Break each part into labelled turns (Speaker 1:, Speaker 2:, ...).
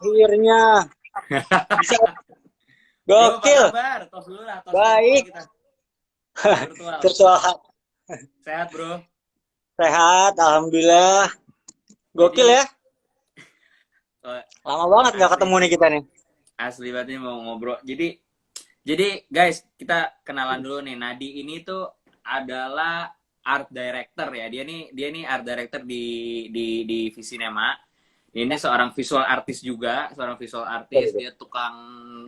Speaker 1: Akhirnya bisa.
Speaker 2: Bro, apa
Speaker 1: Gokil.
Speaker 2: kabar? Tos dulu lah, tos virtual
Speaker 1: Baik.
Speaker 2: kita. Tos virtual.
Speaker 1: Terus
Speaker 2: Sehat, bro.
Speaker 1: sehat, alhamdulillah. Gokil
Speaker 2: Jadi,
Speaker 1: ya.
Speaker 2: eh,
Speaker 1: Lama banget nggak
Speaker 2: asli
Speaker 1: ketemu nih
Speaker 2: sih.
Speaker 1: kita nih.
Speaker 2: Asli banget nih mau ngobrol. Jadi guys, kita kenalan dulu nih. Nadi ini tuh adalah art director ya. Dia nih art director di Visinema. Ini seorang visual artist juga, seorang visual artist. Dia tukang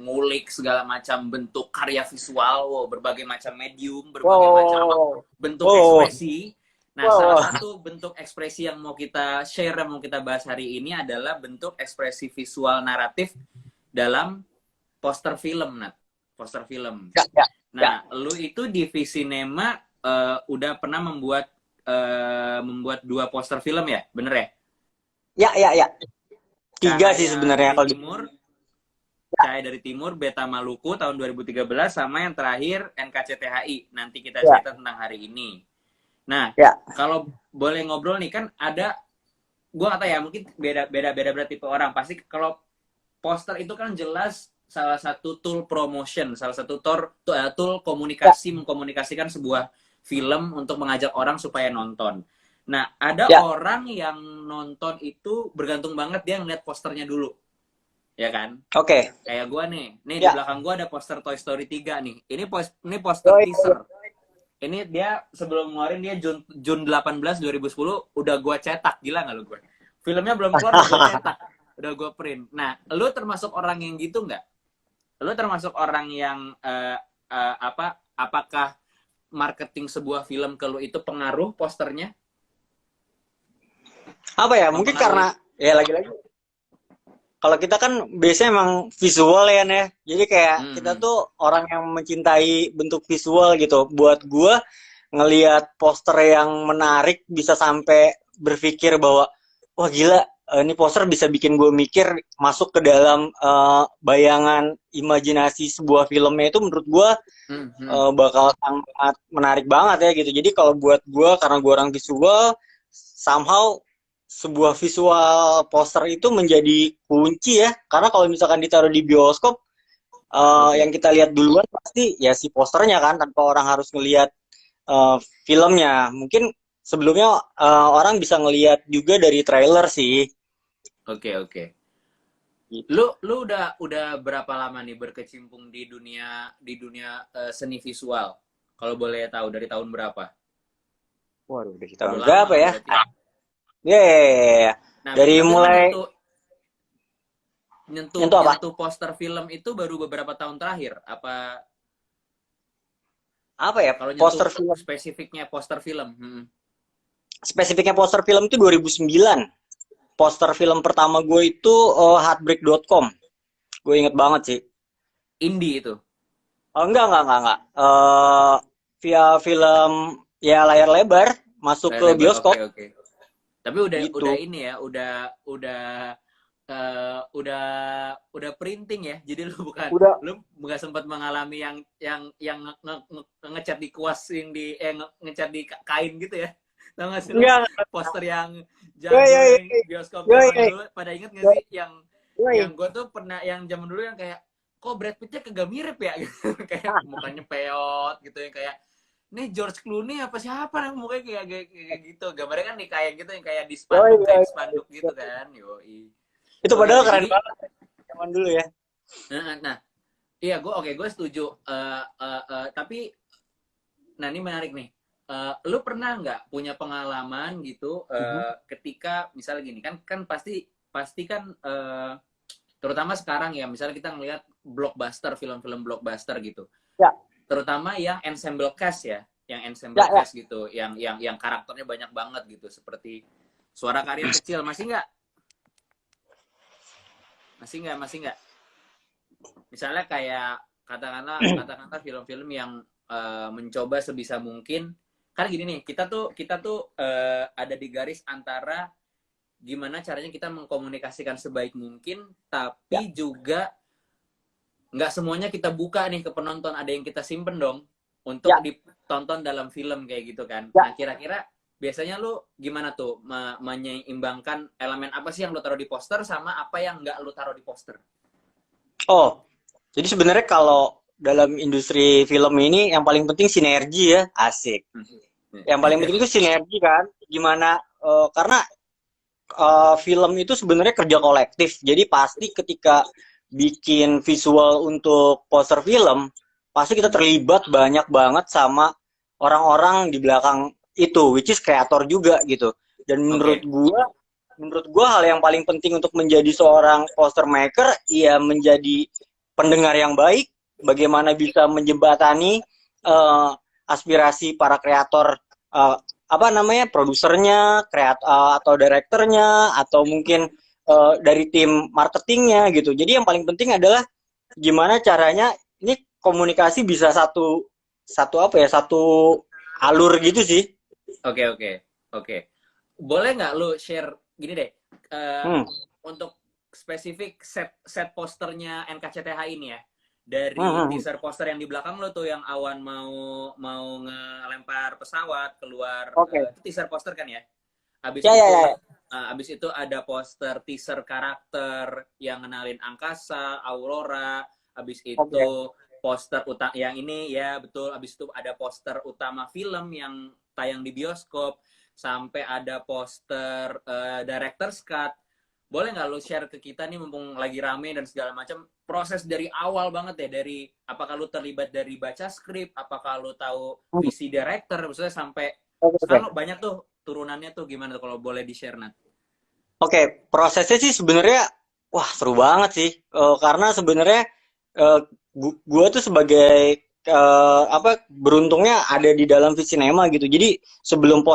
Speaker 2: ngulik segala macam bentuk karya visual, wow, berbagai macam medium, berbagai macam
Speaker 1: Wow,
Speaker 2: bentuk
Speaker 1: wow,
Speaker 2: ekspresi. Nah, salah
Speaker 1: wow.
Speaker 2: satu bentuk ekspresi yang mau kita share, yang mau kita bahas hari ini adalah bentuk ekspresi visual naratif dalam poster film, Nat. Poster film.
Speaker 1: Ya, ya, ya,
Speaker 2: Nah, lu itu di Visinema udah pernah membuat dua poster film ya, bener ya?
Speaker 1: ya, ya, ya. Tiga sih
Speaker 2: Cahaya
Speaker 1: sebenarnya
Speaker 2: dari
Speaker 1: kalau di.
Speaker 2: Timur, Cahaya dari Timur, Beta Maluku tahun 2013, sama yang terakhir NKCTHI. Nanti kita
Speaker 1: Ya,
Speaker 2: cerita tentang hari ini. Nah,
Speaker 1: ya.
Speaker 2: kalau boleh ngobrol nih kan ada, gua kata ya mungkin beda berarti tipe orang. Pasti kalau poster itu kan jelas salah satu tool promotion, salah satu tool
Speaker 1: Ya,
Speaker 2: komunikasi, mengkomunikasikan sebuah film untuk mengajak orang supaya nonton. Nah, ada
Speaker 1: ya.
Speaker 2: orang yang nonton itu bergantung banget dia ngeliat posternya dulu, ya kan?
Speaker 1: Oke.
Speaker 2: Kayak gue nih di
Speaker 1: Ya.
Speaker 2: belakang gue ada poster Toy Story 3 nih. Ini poster
Speaker 1: Yoi, yoi.
Speaker 2: teaser. Ini dia sebelum ngeluarin dia Jun 18 2010 udah gue cetak, gila nggak lu gue? Filmnya belum keluar udah gue cetak, udah gue print. Nah, lu termasuk orang yang gitu nggak? Lu termasuk orang yang apakah marketing sebuah film ke lu itu pengaruh posternya?
Speaker 1: Apa ya? Mungkin
Speaker 2: Mempengaruhi.
Speaker 1: karena ya lagi-lagi kalau kita kan biasanya emang visual ya, ya. Jadi kayak kita
Speaker 2: Hmm.
Speaker 1: tuh orang yang mencintai bentuk visual gitu. Buat gua ngelihat poster yang menarik bisa sampai berpikir bahwa wah gila, ini poster bisa bikin gue mikir masuk ke dalam bayangan imajinasi sebuah filmnya itu menurut gue
Speaker 2: Hmm. Hmm.
Speaker 1: bakal sangat menarik banget ya gitu. Jadi kalau buat gue karena gue orang visual, somehow sebuah visual poster itu menjadi kunci ya. Karena kalau misalkan ditaruh di bioskop, yang
Speaker 2: Oke.
Speaker 1: kita lihat duluan pasti ya si posternya kan, tanpa orang harus ngelihat filmnya. Mungkin sebelumnya orang bisa ngelihat juga dari trailer sih.
Speaker 2: Oke, oke.
Speaker 1: Gitu.
Speaker 2: Lu udah berapa lama nih berkecimpung di dunia seni visual? Kalau boleh tahu dari tahun berapa?
Speaker 1: Waduh, dari tahun
Speaker 2: Udah lama
Speaker 1: berapa
Speaker 2: lah
Speaker 1: ya?
Speaker 2: berarti ya.
Speaker 1: Ya, yeah, yeah, yeah.
Speaker 2: Nah,
Speaker 1: Dari
Speaker 2: tapi lu
Speaker 1: mulai
Speaker 2: nyentuh nyentuh
Speaker 1: nyentuh apa?
Speaker 2: nyentuh poster film itu baru beberapa tahun terakhir. Apa
Speaker 1: Apa ya?
Speaker 2: kalau nyentuh
Speaker 1: Poster film.
Speaker 2: spesifiknya poster film?
Speaker 1: Spesifiknya poster film itu 2009. Poster film pertama gue itu heartbreak.com. Gue inget banget sih.
Speaker 2: Indie itu.
Speaker 1: Oh, enggak. Via film ya layar lebar masuk
Speaker 2: Layar
Speaker 1: ke
Speaker 2: lebar. Oke,
Speaker 1: bioskop
Speaker 2: oke. Tapi udah
Speaker 1: gitu.
Speaker 2: ini ya, udah printing ya. Jadi
Speaker 1: Udah.
Speaker 2: lu nggak sempat mengalami yang ngecat di kuas yang ngecat di kain gitu ya. Tahu nggak sih lu
Speaker 1: Enggak.
Speaker 2: poster yang
Speaker 1: Yoi,
Speaker 2: jadul
Speaker 1: yoi,
Speaker 2: yang bioskop zaman
Speaker 1: yoi,
Speaker 2: dulu, pada inget nggak
Speaker 1: yoi,
Speaker 2: sih yang
Speaker 1: yoi.
Speaker 2: gue tuh pernah yang zaman dulu yang kayak kok Brad Pittnya kagak mirip ya gitu. Kayak mukanya peot gitu yang kayak nih George Clooney apa siapa nih mukanya kayak gitu, gambarnya kan di kayak gitu yang kayak di
Speaker 1: Yoi,
Speaker 2: spanduk, kain
Speaker 1: yoi,
Speaker 2: spanduk gitu
Speaker 1: yoi.
Speaker 2: kan. Yoi.
Speaker 1: Itu
Speaker 2: Oke,
Speaker 1: padahal
Speaker 2: oke,
Speaker 1: keren
Speaker 2: jadi
Speaker 1: banget zaman dulu ya.
Speaker 2: nah iya gue setuju. Tapi nah ini menarik nih. Lu pernah nggak punya pengalaman gitu
Speaker 1: Mhm.
Speaker 2: ketika misalnya gini kan kan pasti kan terutama sekarang ya misalnya kita ngelihat blockbuster, film-film blockbuster gitu,
Speaker 1: Ya,
Speaker 2: terutama yang ensemble cast ya, yang
Speaker 1: ya,
Speaker 2: ensemble
Speaker 1: ya.
Speaker 2: cast gitu, yang karakternya banyak banget gitu, seperti Suara Karir Kecil. Masih nggak misalnya kayak katakanlah film-film yang mencoba sebisa mungkin, kan gini nih, kita tuh ada di garis antara gimana caranya kita mengkomunikasikan sebaik mungkin
Speaker 1: Ya,
Speaker 2: tapi juga nggak semuanya kita buka nih ke penonton, ada yang kita simpen dong untuk
Speaker 1: ya,
Speaker 2: ditonton dalam film kayak gitu kan.
Speaker 1: ya.
Speaker 2: Nah, kira-kira biasanya lu gimana tuh menyeimbangkan elemen apa sih yang lu taruh di poster sama apa yang nggak lu taruh di poster?
Speaker 1: Oh, jadi sebenarnya kalau dalam industri film ini yang paling penting sinergi ya, asik. Yang paling penting itu sinergi kan, gimana? Karena film itu sebenarnya kerja kolektif. Jadi pasti ketika bikin visual untuk poster film, pasti kita terlibat banyak banget sama orang-orang di belakang itu, which is kreator juga gitu. Dan
Speaker 2: Oke.
Speaker 1: menurut gua hal yang paling penting untuk menjadi seorang poster maker, ya menjadi pendengar yang baik, bagaimana bisa menjembatani aspirasi para kreator, apa namanya, produsernya, atau direkturnya, atau mungkin dari tim marketingnya gitu. Jadi yang paling penting adalah gimana caranya ini komunikasi bisa satu satu apa ya satu alur gitu sih.
Speaker 2: Oke, oke, oke. Boleh nggak lu share gini deh, eh,
Speaker 1: Hmm.
Speaker 2: untuk spesifik set set posternya NKCTH ini ya, dari
Speaker 1: Hmm.
Speaker 2: teaser poster yang di belakang lo tuh yang Awan mau mau ngelempar pesawat keluar,
Speaker 1: Oke.
Speaker 2: itu teaser poster kan ya? Habis
Speaker 1: Ya, ya,
Speaker 2: itu
Speaker 1: ya.
Speaker 2: habis itu ada poster teaser karakter yang ngenalin angkasa, Aurora, habis
Speaker 1: Oke.
Speaker 2: itu poster utama yang ini ya betul, habis itu ada poster utama film yang tayang di bioskop, sampai ada poster director's cut. Boleh nggak lo share ke kita nih mumpung lagi rame dan segala macam, proses dari awal banget ya, dari apakah lo terlibat dari baca skrip, apakah lo tahu
Speaker 1: Hmm.
Speaker 2: visi director, maksudnya sampai
Speaker 1: Oke, oke.
Speaker 2: sekarang lo banyak tuh turunannya tuh, gimana tuh kalau boleh di share Nat?
Speaker 1: Oke, prosesnya sih sebenarnya wah seru banget sih. Karena sebenarnya eh, gua tuh sebagai apa beruntungnya ada di dalam Visinema gitu. Jadi sebelum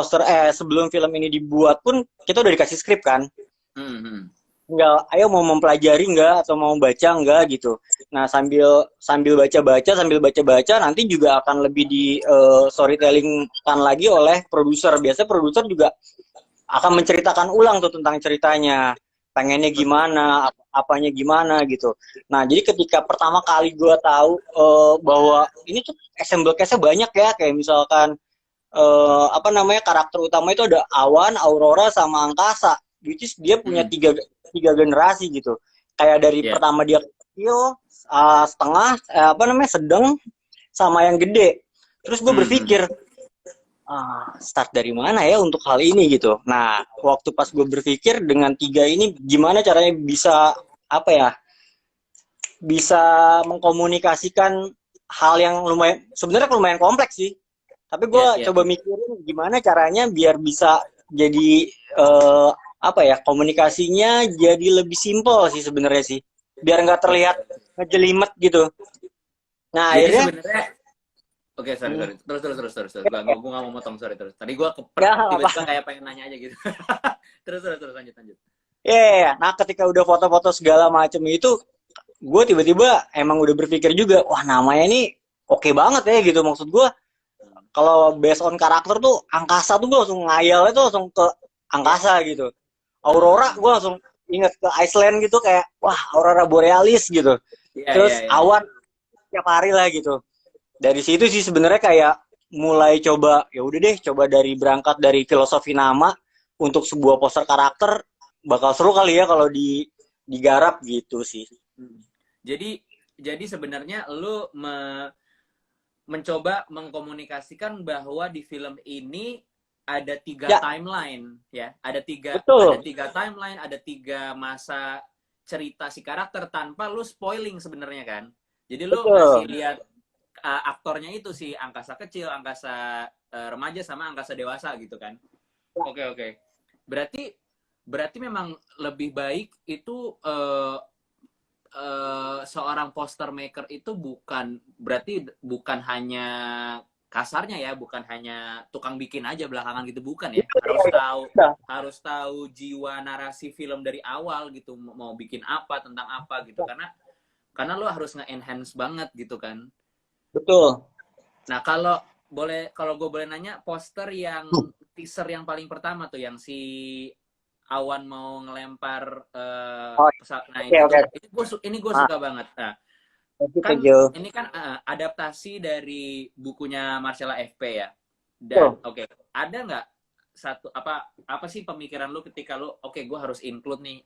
Speaker 1: film ini dibuat pun kita udah dikasih skrip kan.
Speaker 2: Hmm.
Speaker 1: Nggak, ayo mau mempelajari nggak atau mau baca nggak gitu. Nah, sambil sambil baca-baca nanti juga akan lebih di storytelling kan lagi oleh produser. Biasanya produser juga akan menceritakan ulang tuh tentang ceritanya, pengennya gimana, apanya gimana gitu. Nah, jadi ketika pertama kali gue tahu bahwa ini tuh assemble cast-nya banyak ya, kayak misalkan apa namanya, karakter utama itu ada Awan, Aurora, sama Angkasa, which is dia punya
Speaker 2: Hmm.
Speaker 1: tiga generasi gitu. Kayak dari
Speaker 2: Ya.
Speaker 1: pertama dia kecil, setengah, apa namanya, sedang, sama yang gede. Terus gue
Speaker 2: Hmm.
Speaker 1: berpikir, start dari mana ya untuk hal ini gitu. Nah, waktu pas gue berpikir dengan tiga ini, gimana caranya bisa apa ya, bisa mengkomunikasikan hal yang lumayan kompleks sih. Tapi gue
Speaker 2: Ya, ya.
Speaker 1: coba mikirin gimana caranya biar bisa jadi apa ya, komunikasinya jadi lebih simpel sih sebenarnya sih, biar nggak terlihat
Speaker 2: Oke.
Speaker 1: ngejelimet gitu. Nah
Speaker 2: Jadi
Speaker 1: akhirnya
Speaker 2: sebenarnya, oke, sorry,
Speaker 1: hmm,
Speaker 2: sorry. Terus. Gue nggak mau motong, sorry, terus. Tadi gue
Speaker 1: ya
Speaker 2: tiba-tiba
Speaker 1: apa.
Speaker 2: kayak pengen nanya aja gitu. Terus, lanjut.
Speaker 1: Yeah, nah ketika udah foto-foto segala macam itu, gue tiba-tiba emang udah berpikir juga, wah namanya ini oke banget ya gitu. Maksud gue kalau based on karakter tuh angkasa tuh gue langsung ngayalnya tuh langsung ke
Speaker 2: Ya.
Speaker 1: angkasa gitu. Aurora gue langsung inget ke Iceland gitu, kayak wah aurora borealis gitu. Terus
Speaker 2: Ya.
Speaker 1: awan tiap hari lah gitu. Dari situ sih sebenarnya kayak mulai coba, ya udah deh, coba dari berangkat dari filosofi nama untuk sebuah poster karakter, bakal seru kali ya kalau digarap gitu sih.
Speaker 2: Hmm. Jadi jadi sebenarnya lu mencoba mengkomunikasikan bahwa di film ini ada tiga
Speaker 1: Ya,
Speaker 2: timeline ya, ada
Speaker 1: betul,
Speaker 2: tiga timeline, ada tiga masa cerita si karakter tanpa lu spoiling sebenarnya kan. Jadi lu ngasih
Speaker 1: betul.
Speaker 2: lihat aktornya itu, si angkasa kecil, angkasa remaja, sama angkasa dewasa gitu kan. Oke. Berarti berarti memang lebih baik itu seorang poster maker itu bukan hanya kasarnya ya, bukan hanya tukang bikin aja belakangan gitu, bukan ya.
Speaker 1: Itu dia, ya. Udah.
Speaker 2: Harus tahu jiwa narasi film dari awal gitu, mau bikin apa, tentang apa gitu, karena lo harus nge-enhance banget gitu kan.
Speaker 1: Betul.
Speaker 2: Nah, kalau gue boleh nanya, poster yang teaser yang paling pertama tuh yang si Awan mau ngelempar
Speaker 1: Oh,
Speaker 2: pesawat, nah
Speaker 1: oke,
Speaker 2: itu
Speaker 1: oke.
Speaker 2: tuh ini gue
Speaker 1: Ah,
Speaker 2: suka banget. Nah,
Speaker 1: thank
Speaker 2: kan
Speaker 1: you.
Speaker 2: ini kan adaptasi dari bukunya Marcella FP ya. Dan
Speaker 1: Betul.
Speaker 2: oke, ada nggak satu apa sih pemikiran lu ketika lu oke gue harus include nih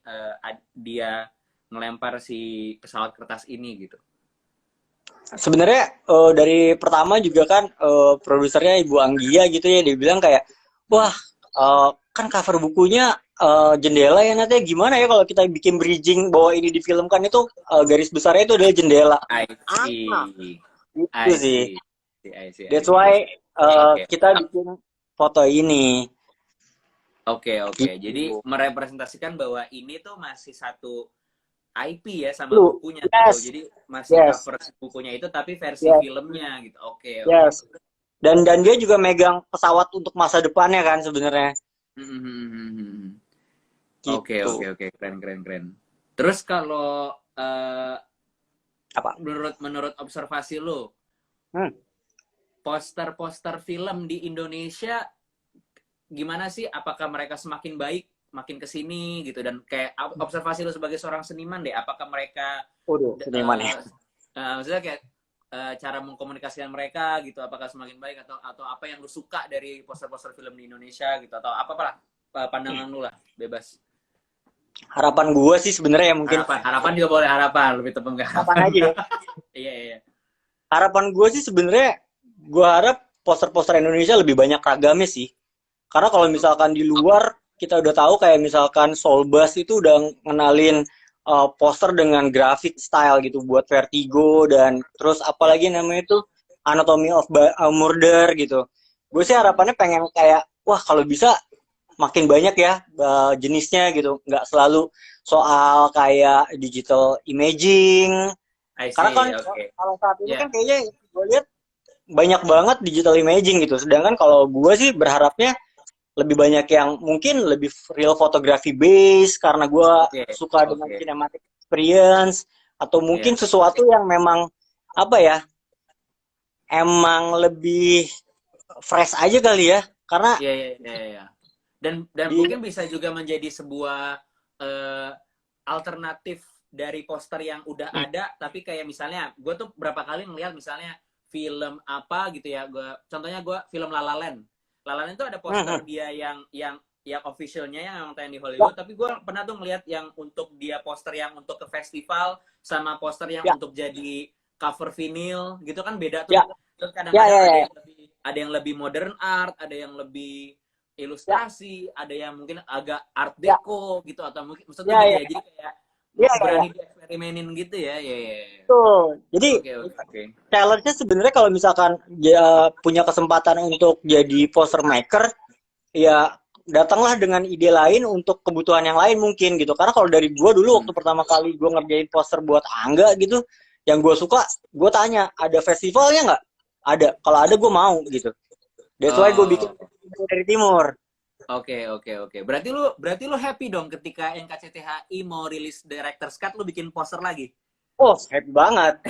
Speaker 2: dia ngelempar si pesawat kertas ini gitu.
Speaker 1: Sebenarnya dari pertama juga kan produsernya Ibu Anggia gitu ya, dia bilang kayak, wah kan cover bukunya jendela ya, nanti gimana ya kalau kita bikin bridging bahwa ini difilmkan itu garis besarnya itu adalah jendela.
Speaker 2: I
Speaker 1: Ah,
Speaker 2: see.
Speaker 1: itu
Speaker 2: I
Speaker 1: sih.
Speaker 2: see. I see. I
Speaker 1: That's
Speaker 2: see.
Speaker 1: why
Speaker 2: Oke.
Speaker 1: kita bikin foto ini.
Speaker 2: Oke. Jadi
Speaker 1: Gitu.
Speaker 2: merepresentasikan bahwa ini tuh masih satu IP ya sama
Speaker 1: Lu,
Speaker 2: bukunya gitu.
Speaker 1: yes,
Speaker 2: Jadi masih
Speaker 1: yes,
Speaker 2: cover bukunya itu tapi versi
Speaker 1: yes,
Speaker 2: filmnya gitu. Oke.
Speaker 1: yes. Dan dia juga megang pesawat untuk masa depannya kan sebenarnya.
Speaker 2: Hmm.
Speaker 1: Gitu.
Speaker 2: Oke. Keren. Terus kalau
Speaker 1: Apa?
Speaker 2: menurut observasi lu,
Speaker 1: Hmm.
Speaker 2: poster-poster film di Indonesia gimana sih? Apakah mereka semakin baik makin kesini gitu, dan kayak observasi lu sebagai seorang seniman deh, apakah mereka
Speaker 1: Waduh, seniman ya.
Speaker 2: maksudnya kayak cara mengkomunikasikan mereka gitu, apakah semakin baik atau apa yang lu suka dari poster-poster film di Indonesia gitu, atau apa pandangan lu lah, bebas.
Speaker 1: Harapan gue sih sebenarnya ya mungkin
Speaker 2: Harapan juga boleh, harapan lebih tepat ke
Speaker 1: harapan
Speaker 2: harapan.
Speaker 1: aja ya.
Speaker 2: Iya.
Speaker 1: Harapan gue sih sebenarnya gue harap poster-poster Indonesia lebih banyak ragamnya sih. Karena kalau misalkan di luar kita udah tahu kayak misalkan Soulbus itu udah ngenalin poster dengan grafik style gitu buat Vertigo, dan terus
Speaker 2: Ya.
Speaker 1: apalagi namanya itu Anatomy of Murder gitu. Gue sih harapannya pengen kayak wah kalau bisa makin banyak ya jenisnya gitu, nggak selalu soal kayak digital imaging.
Speaker 2: I
Speaker 1: Karena kan
Speaker 2: see, oke.
Speaker 1: kalau saat ini
Speaker 2: Ya.
Speaker 1: kan kayaknya gue lihat banyak banget digital imaging gitu. Sedangkan kalau gue sih berharapnya lebih banyak yang mungkin lebih real photography base karena gue suka dengan
Speaker 2: Oke.
Speaker 1: cinematic experience, atau mungkin
Speaker 2: Iya.
Speaker 1: sesuatu yang memang apa ya, emang lebih fresh aja kali ya. Karena
Speaker 2: Iya. Dan
Speaker 1: di
Speaker 2: mungkin bisa juga menjadi sebuah eh, alternatif dari poster yang udah ada, tapi kayak misalnya gue tuh berapa kali ngeliat misalnya film apa gitu ya, contohnya gue film La La Land. La La Land itu ada poster dia yang officialnya yang emang tayang di Hollywood, tapi gue pernah tuh ngeliat yang untuk dia poster yang untuk ke festival sama poster yang
Speaker 1: ya
Speaker 2: untuk jadi cover vinyl gitu kan beda tuh.
Speaker 1: ya
Speaker 2: Terus
Speaker 1: ya
Speaker 2: kadang-kadang
Speaker 1: ya ya
Speaker 2: ada yang lebih modern art, ada yang lebih
Speaker 1: ya
Speaker 2: ilustrasi, ada yang mungkin agak art
Speaker 1: ya
Speaker 2: deco gitu, atau mungkin maksudnya
Speaker 1: ya
Speaker 2: gitu
Speaker 1: ya
Speaker 2: ya. Jadi kayak
Speaker 1: ya ya, ya.
Speaker 2: berani dieksperimenin gitu ya. Ya.
Speaker 1: Tuh. Jadi
Speaker 2: Oke.
Speaker 1: challenge-nya sebenarnya kalau misalkan dia punya kesempatan untuk jadi poster maker, ya datanglah dengan ide lain untuk kebutuhan yang lain mungkin gitu. Karena kalau dari gue dulu waktu pertama kali gue ngerjain poster buat Angga gitu, yang gue suka, gue tanya ada festivalnya nggak? Ada. Kalau ada gue mau gitu. That's why gue bikin
Speaker 2: Oh,
Speaker 1: dari timur.
Speaker 2: oke. Berarti lu happy dong ketika NKCTHI mau rilis Director's Cut, lu bikin poster lagi.
Speaker 1: Oh, happy banget.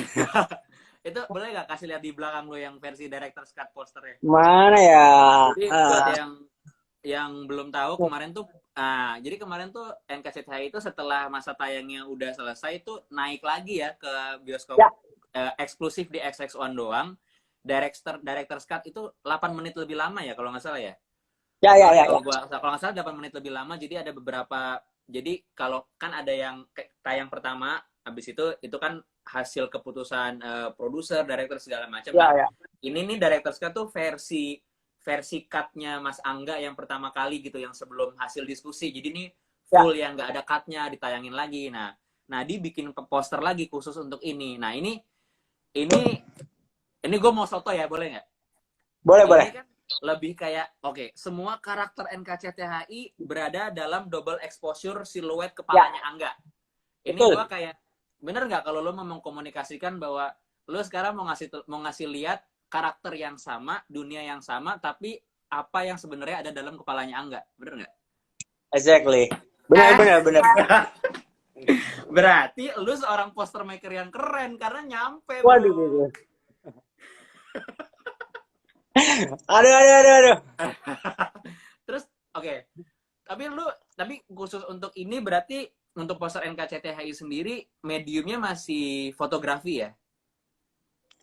Speaker 2: Itu boleh nggak kasih lihat di belakang lu yang versi Director's Cut posternya?
Speaker 1: Mana ya?
Speaker 2: Jadi buat yang belum tahu, jadi kemarin tuh NKCTHI itu setelah masa tayangnya udah selesai tuh naik lagi ya ke bioskop
Speaker 1: Ya,
Speaker 2: eksklusif di XX1 doang. Director's Cut itu 8 menit lebih lama ya kalau nggak salah ya.
Speaker 1: ya.
Speaker 2: Kalau nggak salah 8 menit lebih lama, jadi ada beberapa, jadi kalau kan ada yang tayang pertama, habis itu kan hasil keputusan produser, director segala macam.
Speaker 1: Ya,
Speaker 2: Nah,
Speaker 1: ya.
Speaker 2: ini nih Director's Cut tuh versi cut-nya Mas Angga yang pertama kali gitu, yang sebelum hasil diskusi. Jadi ini
Speaker 1: Ya.
Speaker 2: full yang nggak ada cut-nya, ditayangin lagi. Nah, dia bikin poster lagi khusus untuk ini. Nah, ini gue mau soto ya, boleh nggak?
Speaker 1: Boleh, boleh.
Speaker 2: Ini kan lebih kayak, oke, semua karakter NKCTHI berada dalam double exposure siluet kepalanya Angga. Ini gue kayak, bener nggak kalau lo mau mengkomunikasikan bahwa lo sekarang mau ngasih lihat karakter yang sama, dunia yang sama, tapi apa yang sebenarnya ada dalam kepalanya Angga, bener nggak?
Speaker 1: Exactly. Benar.
Speaker 2: Berarti lu seorang poster maker yang keren karena nyampe.
Speaker 1: Waduh. Aduh.
Speaker 2: Terus oke. Tapi khusus untuk ini berarti untuk poster NKCTHI sendiri mediumnya masih fotografi ya?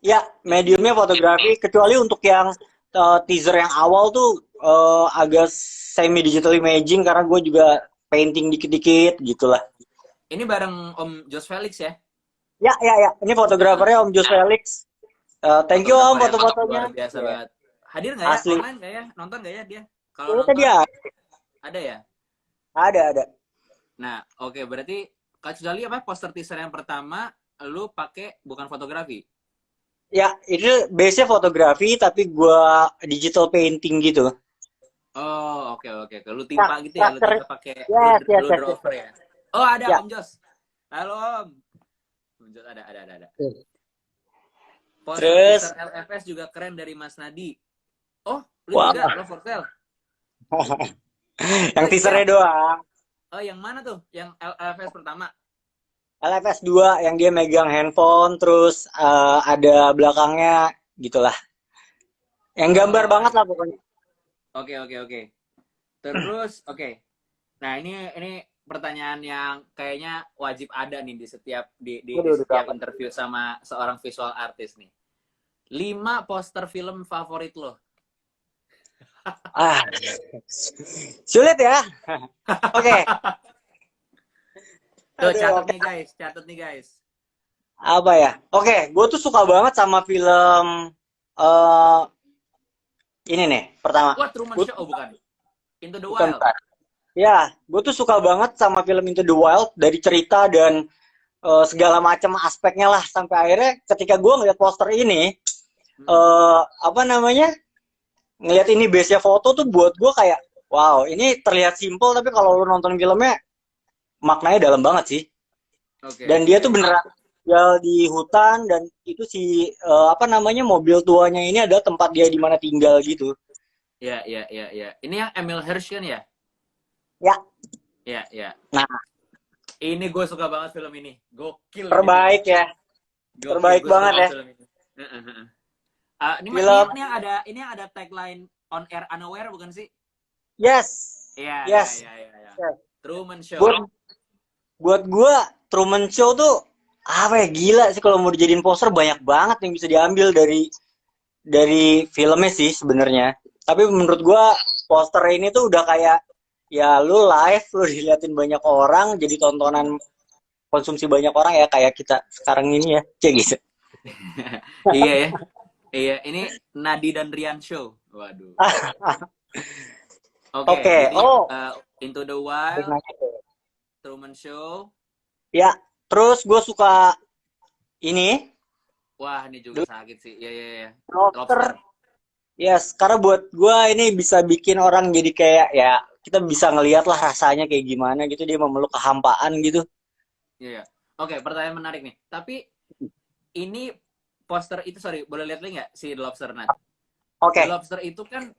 Speaker 1: Ya, mediumnya fotografi, kecuali untuk yang teaser yang awal tuh agak semi digital imaging karena gue juga painting dikit-dikit gitulah.
Speaker 2: Ini bareng Om Jos Felix ya?
Speaker 1: Ya, ya, ya. Ini fotografernya Om Jos Felix. Thank you Om
Speaker 2: Fotografer yang
Speaker 1: foto-fotonya.
Speaker 2: luar biasa
Speaker 1: Yeah.
Speaker 2: banget. Hadir nggak ya?
Speaker 1: Asli.
Speaker 2: Online nggak ya? Nonton nggak ya dia? Kalau
Speaker 1: Itu
Speaker 2: nonton
Speaker 1: dia.
Speaker 2: ada ya?
Speaker 1: Ada.
Speaker 2: Nah, oke, berarti kecuali apa poster teaser yang pertama lu pakai bukan fotografi.
Speaker 1: Ya, itu base-nya fotografi tapi gua digital painting gitu.
Speaker 2: Oh, oke. Lu timpa gitu ya, lu
Speaker 1: Karakter.
Speaker 2: timpa pakai
Speaker 1: Yes, yes,
Speaker 2: lu
Speaker 1: yes,
Speaker 2: draw
Speaker 1: yes.
Speaker 2: over ya. Oh, ada
Speaker 1: Ya.
Speaker 2: Om Jos. Halo Om. Om Jos ada. Poster
Speaker 1: Terus
Speaker 2: teaser LFS juga keren dari Mas Nadi. Oh, lu
Speaker 1: wah,
Speaker 2: juga Love for Sale.
Speaker 1: yang teasernya doang.
Speaker 2: Oh, yang mana tuh? Yang LFS pertama.
Speaker 1: LFS 2 yang dia megang handphone terus ada belakangnya gitulah. Yang gambar
Speaker 2: Oh,
Speaker 1: banget lah pokoknya.
Speaker 2: Oke. Terus, oke. Nah, ini pertanyaan yang kayaknya wajib ada nih di setiap di
Speaker 1: Waduh,
Speaker 2: setiap interview sama seorang visual artist nih. 5 poster film favorit lo.
Speaker 1: Ah, sulit ya. Oke.
Speaker 2: Tuh,
Speaker 1: Aduh,
Speaker 2: catat nih guys.
Speaker 1: apa ya? Oke, gue tuh suka banget sama film eh ini nih pertama.
Speaker 2: Wah, Truman
Speaker 1: Gua
Speaker 2: Show, oh bukan. Into the
Speaker 1: bukan,
Speaker 2: Wild.
Speaker 1: bukan. Ya, gue tuh suka banget sama film Into the Wild dari cerita dan segala macam aspeknya lah sampai akhirnya ketika gue ngeliat poster ini apa namanya ngeliat ini base-nya foto tuh buat gue kayak wow ini terlihat simple tapi kalau lu nonton filmnya maknanya dalam banget sih.
Speaker 2: Oke.
Speaker 1: Dan dia tuh beneran tinggal di hutan dan itu si apa namanya mobil tuanya ini adalah tempat dia di mana tinggal gitu.
Speaker 2: Ya. Ini yang Emil Hirsch kan ya?
Speaker 1: Ya.
Speaker 2: Ya.
Speaker 1: Nah,
Speaker 2: Ini gue suka banget film ini. Gokil.
Speaker 1: terbaik
Speaker 2: ini
Speaker 1: ya.
Speaker 2: Gokil,
Speaker 1: Terbaik
Speaker 2: gue suka
Speaker 1: banget ya.
Speaker 2: film ini.
Speaker 1: Film
Speaker 2: Ini yang ada tagline On Air Unaware bukan sih?
Speaker 1: yes.
Speaker 2: Iya.
Speaker 1: Yes.
Speaker 2: Iya. Truman Show.
Speaker 1: Buat gue Truman Show tuh apa ya gila sih kalau mau dijadiin poster banyak banget yang bisa diambil dari filmnya sih sebenarnya. Tapi menurut gue poster ini tuh udah kayak ya lu live lu diliatin banyak orang jadi tontonan konsumsi banyak orang ya kayak kita sekarang ini ya kayak gitu.
Speaker 2: Iya ya. Iya, ini Nadi dan Rian Show. Waduh. Oke, jadi Into the Wild, Truman Show.
Speaker 1: Ya, terus gue suka ini.
Speaker 2: Wah, ini juga sakit sih. Iya.
Speaker 1: Lobster. Yes, karena buat gue ini bisa bikin orang jadi kayak ya kita bisa ngelihat lah rasanya kayak gimana gitu dia memeluk kehampaan gitu.
Speaker 2: Iya. Oke, pertanyaan menarik nih. Tapi ini poster itu boleh lihat lagi nggak si The Lobster Nat?
Speaker 1: Oke.
Speaker 2: The Lobster itu kan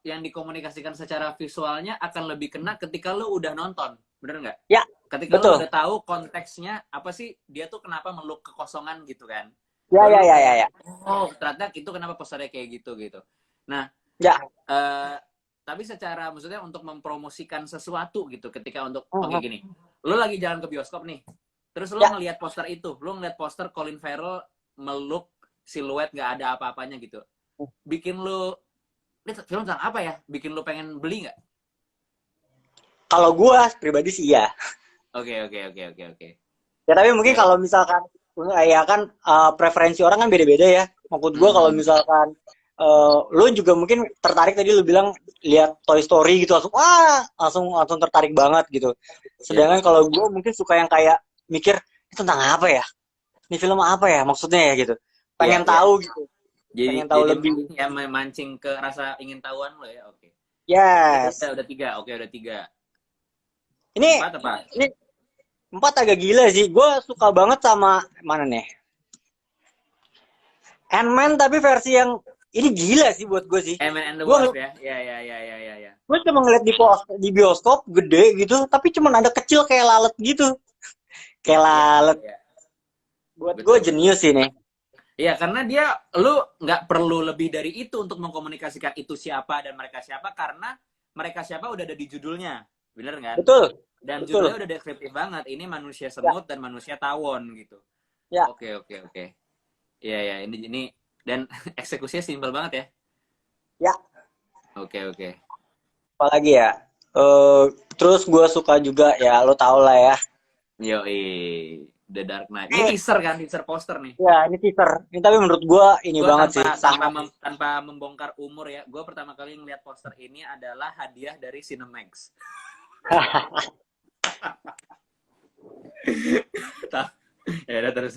Speaker 2: yang dikomunikasikan secara visualnya akan lebih kena ketika lo udah nonton, bener nggak?
Speaker 1: Ya.
Speaker 2: Ketika
Speaker 1: betul.
Speaker 2: lo udah tahu konteksnya apa sih dia tuh kenapa meluk kekosongan gitu kan?
Speaker 1: Ya.
Speaker 2: Oh, ternyata itu kenapa posternya kayak gitu. Nah,
Speaker 1: ya.
Speaker 2: Tapi secara maksudnya untuk mempromosikan sesuatu gitu ketika untuk oke gini. Lo lagi jalan ke bioskop nih. Terus lo ngelihat poster itu, lo ngelihat poster Colin Farrell meluk siluet nggak ada apa-apanya gitu. Bikin lo ini film tentang apa ya? Bikin lo pengen beli nggak?
Speaker 1: Kalau gue pribadi sih ya.
Speaker 2: Oke.
Speaker 1: Ya tapi mungkin kalau misalkan ya kan preferensi orang kan beda-beda ya. Maksud gue kalau misalkan lu juga mungkin tertarik tadi lu bilang lihat Toy Story gitu langsung tertarik banget gitu. Sedangkan kalau gue mungkin suka yang kayak mikir ini tentang apa ya? Ini film apa ya maksudnya ya gitu. Pengen tahu gitu.
Speaker 2: Pengen
Speaker 1: tahu
Speaker 2: jadi
Speaker 1: lebih.
Speaker 2: Ya memancing ke rasa ingin tahuan lo ya. Oke.
Speaker 1: Yes.
Speaker 2: Udah 3. Oke, udah 3.
Speaker 1: Ini
Speaker 2: 4 apa?
Speaker 1: Ini 4 agak gila sih. Gue suka banget sama mana nih? Ant-Man tapi versi yang ini gila sih buat gue sih.
Speaker 2: Ant-Man and the Wasp ya. Ya.
Speaker 1: Gue cuma ngeliat di bioskop gede gitu, tapi cuma ada kecil kayak lalat gitu. Kayak lalat.
Speaker 2: Ya.
Speaker 1: Buat gue jenius ini.
Speaker 2: Iya, karena lu nggak perlu lebih dari itu untuk mengkomunikasikan itu siapa dan mereka siapa, karena mereka siapa udah ada di judulnya, bener nggak?
Speaker 1: Betul.
Speaker 2: Dan judulnya udah deskriptif banget. Ini manusia semut dan manusia tawon gitu.
Speaker 1: Ya.
Speaker 2: Oke. Iya, ini dan eksekusinya simpel banget ya.
Speaker 1: Ya.
Speaker 2: Oke.
Speaker 1: apalagi ya. Eh, Terus gue suka juga ya, lo tau lah ya.
Speaker 2: Yo, The Dark Knight. Ini
Speaker 1: Eh,
Speaker 2: teaser kan, teaser poster nih.
Speaker 1: ya ini teaser. Ini tapi menurut gue ini
Speaker 2: Gue
Speaker 1: banget
Speaker 2: tanpa
Speaker 1: sih, sangat.
Speaker 2: tanpa membongkar umur ya, gue pertama kali ngeliat poster ini adalah hadiah dari Cinemax. Ya udah terus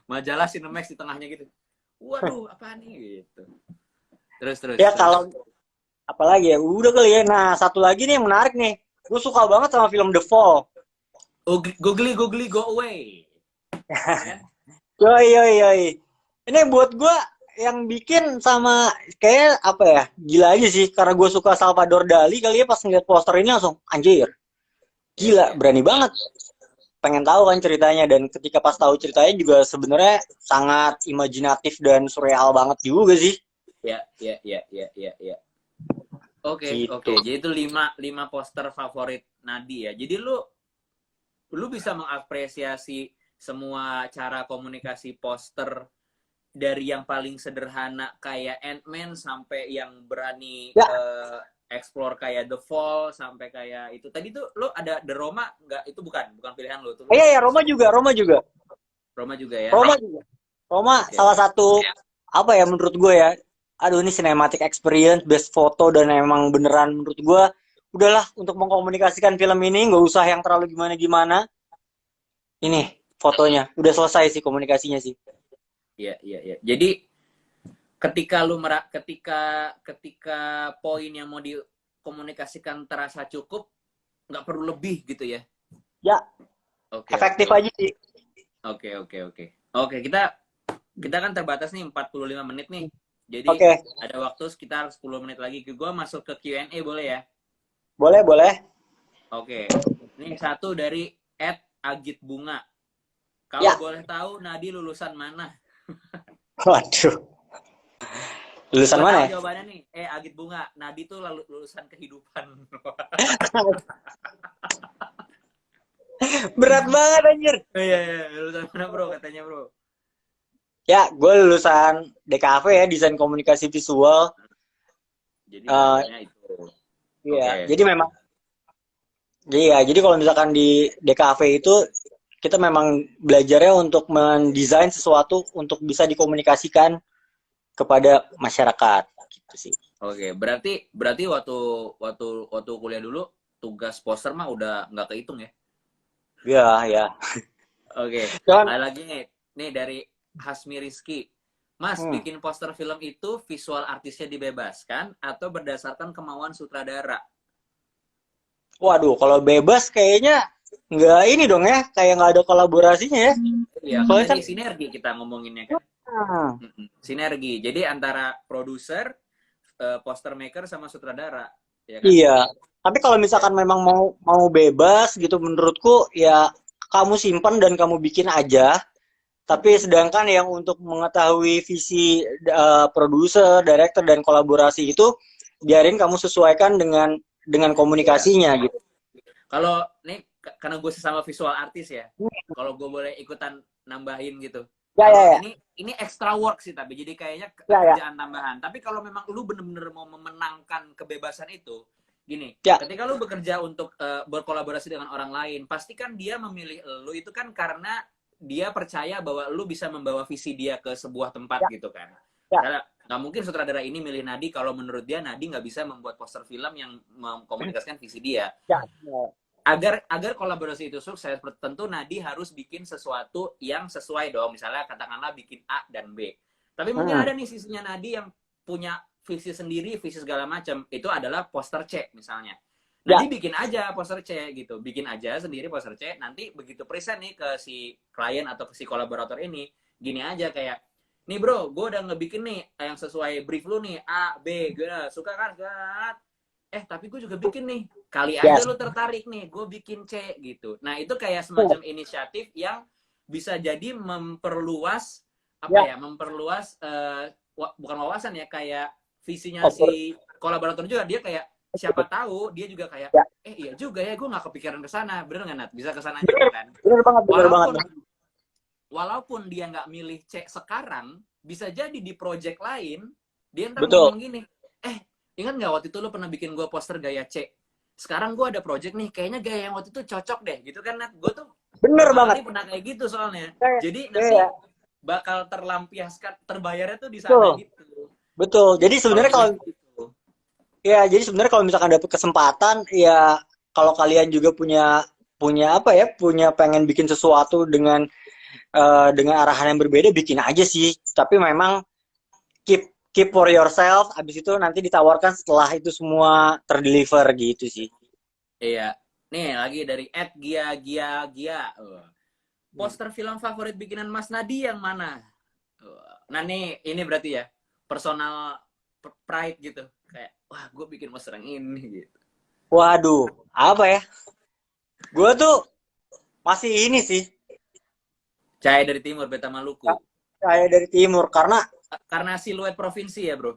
Speaker 2: majalah Cinemax di tengahnya gitu. Waduh, apa nih gitu.
Speaker 1: Ya
Speaker 2: Terus.
Speaker 1: kalau apalagi ya, udah kali ya. Nah, satu lagi nih yang menarik nih. Gue suka banget sama film The Fall.
Speaker 2: Googly, go away. Ya kan?
Speaker 1: Yoi, yoi, yoi. Ini buat gue yang bikin sama kayak apa ya, gila aja sih. Karena gue suka Salvador Dali kali ya, pas ngeliat poster ini langsung anjir. Gila,
Speaker 2: Ya.
Speaker 1: berani banget. Pengen tahu kan ceritanya, dan ketika pas tahu ceritanya juga sebenarnya sangat imajinatif dan surreal banget juga sih.
Speaker 2: Ya. Oke.
Speaker 1: Gitu.
Speaker 2: Jadi itu lima poster favorit Nadi ya. Jadi lu bisa mengapresiasi semua cara komunikasi poster dari yang paling sederhana kayak Ant-Man sampai yang berani
Speaker 1: Ya,
Speaker 2: explore kayak The Fall sampai kayak itu. Tadi tuh lo ada The Roma nggak? Itu bukan pilihan lo tuh.
Speaker 1: iya ya, Roma juga, Roma juga.
Speaker 2: Roma juga ya.
Speaker 1: Roma juga. Roma salah
Speaker 2: Oke.
Speaker 1: satu apa ya menurut gue ya. Aduh, ini cinematic experience, best foto, dan emang beneran menurut gue udahlah untuk mengkomunikasikan film ini nggak usah yang terlalu gimana-gimana. Ini fotonya udah selesai sih komunikasinya sih.
Speaker 2: Iya. Jadi ketika poin yang mau dikomunikasikan terasa cukup, nggak perlu lebih gitu ya.
Speaker 1: Ya, efektif
Speaker 2: Oke.
Speaker 1: aja sih.
Speaker 2: Oke, kita kan terbatas nih 45 menit nih. Jadi
Speaker 1: Oke,
Speaker 2: ada waktu sekitar 10 menit lagi. Gue masuk ke Q&A boleh ya?
Speaker 1: boleh boleh.
Speaker 2: Oke. Ini satu dari @agit bunga. Kalau
Speaker 1: Ya,
Speaker 2: boleh tahu Nadi lulusan mana?
Speaker 1: waduh. Lulusan
Speaker 2: Gue
Speaker 1: mana
Speaker 2: tahu
Speaker 1: ya?
Speaker 2: jawabannya nih. Agit bunga. Nadi tuh lulusan kehidupan.
Speaker 1: Berat banget anjir.
Speaker 2: Iya. Lulusan mana bro katanya bro?
Speaker 1: Ya, gue lulusan DKV ya, desain komunikasi visual.
Speaker 2: Jadi
Speaker 1: Eh,
Speaker 2: jawabannya itu.
Speaker 1: iya,
Speaker 2: Oke.
Speaker 1: jadi memang, iya, jadi kalau misalkan di DKV itu kita memang belajarnya untuk mendesain sesuatu untuk bisa dikomunikasikan kepada masyarakat, gitu sih.
Speaker 2: Oke, berarti waktu waktu kuliah dulu tugas poster mah udah nggak kehitung ya?
Speaker 1: Ya, ya.
Speaker 2: Oke,
Speaker 1: Cuman,
Speaker 2: ada lagi nih dari Hasmi Rizky. Mas,
Speaker 1: hmm,
Speaker 2: bikin poster film itu visual artisnya dibebaskan atau berdasarkan kemauan sutradara?
Speaker 1: waduh, kalau bebas kayaknya nggak ini dong ya, kayak nggak ada kolaborasinya ya.
Speaker 2: Iya, kan
Speaker 1: Soalnya
Speaker 2: jadi
Speaker 1: kan,
Speaker 2: sinergi kita ngomonginnya kan.
Speaker 1: hmm,
Speaker 2: Sinergi. Jadi antara produser, poster maker sama sutradara, ya kan?
Speaker 1: iya. Tapi kalau
Speaker 2: Ya.
Speaker 1: misalkan memang mau bebas gitu, menurutku ya kamu simpan dan kamu bikin aja. Tapi sedangkan yang untuk mengetahui visi produser, director, dan kolaborasi itu biarin kamu sesuaikan dengan
Speaker 2: Iya.
Speaker 1: komunikasinya gitu.
Speaker 2: Kalau nih karena gue sesama visual artis ya, kalau gue boleh ikutan nambahin gitu.
Speaker 1: Ya,
Speaker 2: Kalau
Speaker 1: ya, ya.
Speaker 2: ini extra work sih tapi jadi kayaknya
Speaker 1: Ya, ya.
Speaker 2: kerjaan tambahan. Tapi kalau memang lu bener-bener mau memenangkan kebebasan itu, gini,
Speaker 1: Ya,
Speaker 2: ketika lu bekerja untuk berkolaborasi dengan orang lain, pastikan dia memilih lu itu kan karena dia percaya bahwa lu bisa membawa visi dia ke sebuah tempat
Speaker 1: ya,
Speaker 2: gitu kan.
Speaker 1: ya,
Speaker 2: Karena nggak mungkin sutradara ini milih Nadi kalau menurut dia Nadi nggak bisa membuat poster film yang mengkomunikasikan visi dia.
Speaker 1: ya. Ya.
Speaker 2: Agar kolaborasi itu sukses, tentu Nadi harus bikin sesuatu yang sesuai dong. Misalnya katakanlah bikin A dan B. Tapi mungkin
Speaker 1: Hmm.
Speaker 2: ada nih sisinya Nadi yang punya visi sendiri, visi segala macam. Itu adalah poster C misalnya. Nadi
Speaker 1: Ya,
Speaker 2: bikin aja poster C gitu. Bikin aja sendiri poster C. Nanti begitu present nih ke si klien atau ke si kolaborator ini, gini aja kayak, nih bro, gue udah ngebikin nih yang sesuai brief lu nih, A, B, G, suka kan? Gak? Tapi gue juga bikin nih, kali aja
Speaker 1: yes.
Speaker 2: lu tertarik nih, gue bikin C gitu. Nah itu kayak semacam inisiatif yang bisa jadi memperluas
Speaker 1: Ya,
Speaker 2: memperluas bukan wawasan ya, kayak visinya
Speaker 1: over.
Speaker 2: si kolaborator juga. Dia kayak siapa tahu dia juga kayak
Speaker 1: Ya.
Speaker 2: iya juga ya, gue nggak kepikiran ke sana, bener nggak Nat? Bisa ke sana
Speaker 1: Bener,
Speaker 2: juga kan?
Speaker 1: bener banget, bener banget.
Speaker 2: Walaupun dia nggak milih C sekarang, bisa jadi di project lain dia ntar
Speaker 1: Betul.
Speaker 2: ngomong gini, ingat nggak waktu itu lu pernah bikin gue poster gaya C? Sekarang gue ada project nih, kayaknya gaya yang waktu itu cocok deh, gitu kan, Nat? Gue tuh
Speaker 1: Bener
Speaker 2: berapa
Speaker 1: banget.
Speaker 2: kali pernah kayak gitu soalnya.
Speaker 1: Kayak,
Speaker 2: Jadi nanti
Speaker 1: kayak,
Speaker 2: bakal terlampiaskan, terbayarnya tuh di sana
Speaker 1: betul,
Speaker 2: gitu.
Speaker 1: betul. Jadi
Speaker 2: Gitu. Kalau
Speaker 1: sebenarnya
Speaker 2: gue
Speaker 1: kalau
Speaker 2: gitu.
Speaker 1: jadi sebenarnya kalau misalkan dapet kesempatan, ya kalau kalian juga punya punya apa ya, punya pengen bikin sesuatu dengan arahan yang berbeda, bikin aja sih. Tapi memang keep keep for yourself. Abis itu nanti ditawarkan setelah itu semua terdeliver gitu sih.
Speaker 2: Iya. Nih lagi dari Gia Gia Gia. Poster film favorit bikinan Mas Nadi yang mana? Nah nih, ini berarti ya personal pride gitu. Kayak, wah gue bikin poster yang ini gitu.
Speaker 1: Waduh, apa ya? Gue tuh masih ini sih,
Speaker 2: Cahaya dari Timur, Beta Maluku.
Speaker 1: kayak dari timur karena
Speaker 2: Karena siluet provinsi ya bro.